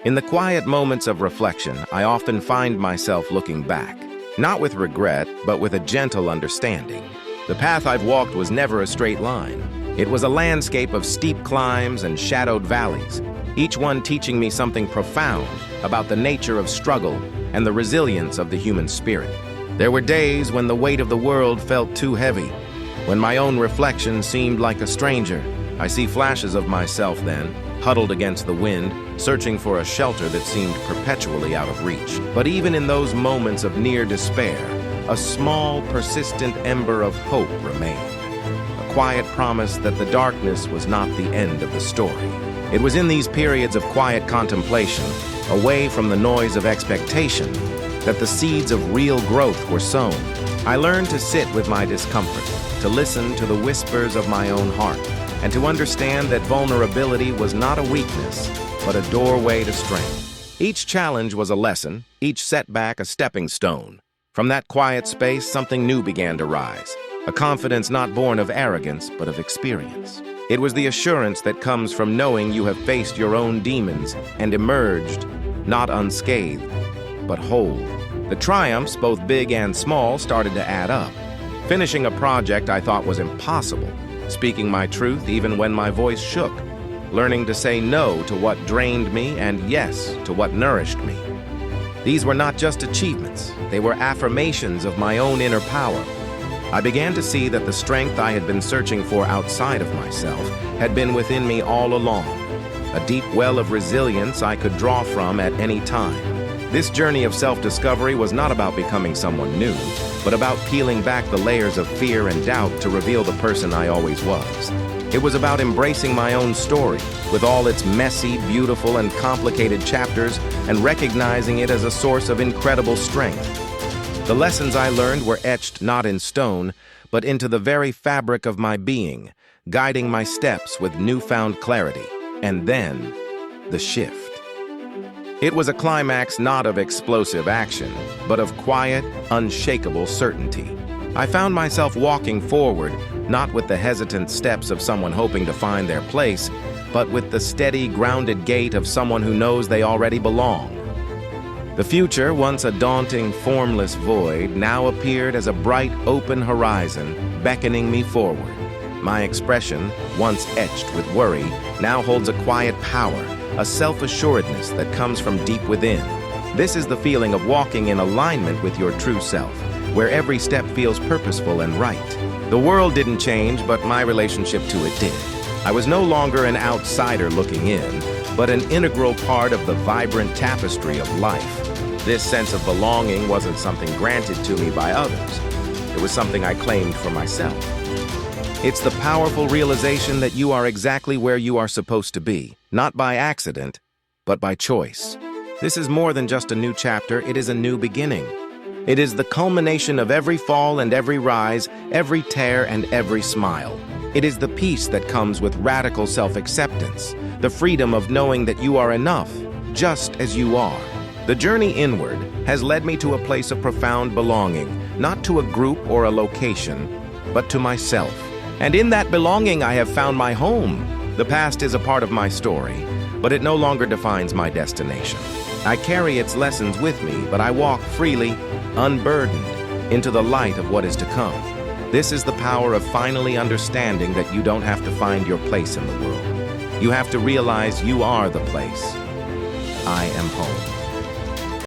In the quiet moments of reflection, I often find myself looking back, not with regret, but with a gentle understanding. The path I've walked was never a straight line. It was a landscape of steep climbs and shadowed valleys, each one teaching me something profound about the nature of struggle and the resilience of the human spirit. There were days when the weight of the world felt too heavy, when my own reflection seemed like a stranger. I see flashes of myself then, huddled against the wind, searching for a shelter that seemed perpetually out of reach. But even in those moments of near despair, a small, persistent ember of hope remained. A quiet promise that the darkness was not the end of the story. It was in these periods of quiet contemplation, away from the noise of expectation, that the seeds of real growth were sown. I learned to sit with my discomfort, to listen to the whispers of my own heart, and to understand that vulnerability was not a weakness, but a doorway to strength. Each challenge was a lesson, each setback a stepping stone. From that quiet space, something new began to rise, a confidence not born of arrogance, but of experience. It was the assurance that comes from knowing you have faced your own demons and emerged, not unscathed, but whole. The triumphs, both big and small, started to add up. Finishing a project I thought was impossible, speaking my truth even when my voice shook, learning to say no to what drained me and yes to what nourished me. These were not just achievements, they were affirmations of my own inner power. I began to see that the strength I had been searching for outside of myself had been within me all along, a deep well of resilience I could draw from at any time. This journey of self-discovery was not about becoming someone new, but about peeling back the layers of fear and doubt to reveal the person I always was. It was about embracing my own story, with all its messy, beautiful, and complicated chapters, and recognizing it as a source of incredible strength. The lessons I learned were etched not in stone, but into the very fabric of my being, guiding my steps with newfound clarity. And then, the shift. It was a climax not of explosive action, but of quiet, unshakable certainty. I found myself walking forward, not with the hesitant steps of someone hoping to find their place, but with the steady, grounded gait of someone who knows they already belong. The future, once a daunting, formless void, now appeared as a bright, open horizon, beckoning me forward. My expression, once etched with worry, now holds a quiet power, a self-assuredness that comes from deep within. This is the feeling of walking in alignment with your true self, where every step feels purposeful and right. The world didn't change, but my relationship to it did. I was no longer an outsider looking in, but an integral part of the vibrant tapestry of life. This sense of belonging wasn't something granted to me by others. It was something I claimed for myself. It's the powerful realization that you are exactly where you are supposed to be, not by accident, but by choice. This is more than just a new chapter, it is a new beginning. It is the culmination of every fall and every rise, every tear and every smile. It is the peace that comes with radical self-acceptance, the freedom of knowing that you are enough, just as you are. The journey inward has led me to a place of profound belonging, not to a group or a location, but to myself. And in that belonging, I have found my home. The past is a part of my story, but it no longer defines my destination. I carry its lessons with me, but I walk freely, unburdened, into the light of what is to come. This is the power of finally understanding that you don't have to find your place in the world. You have to realize you are the place. I am home.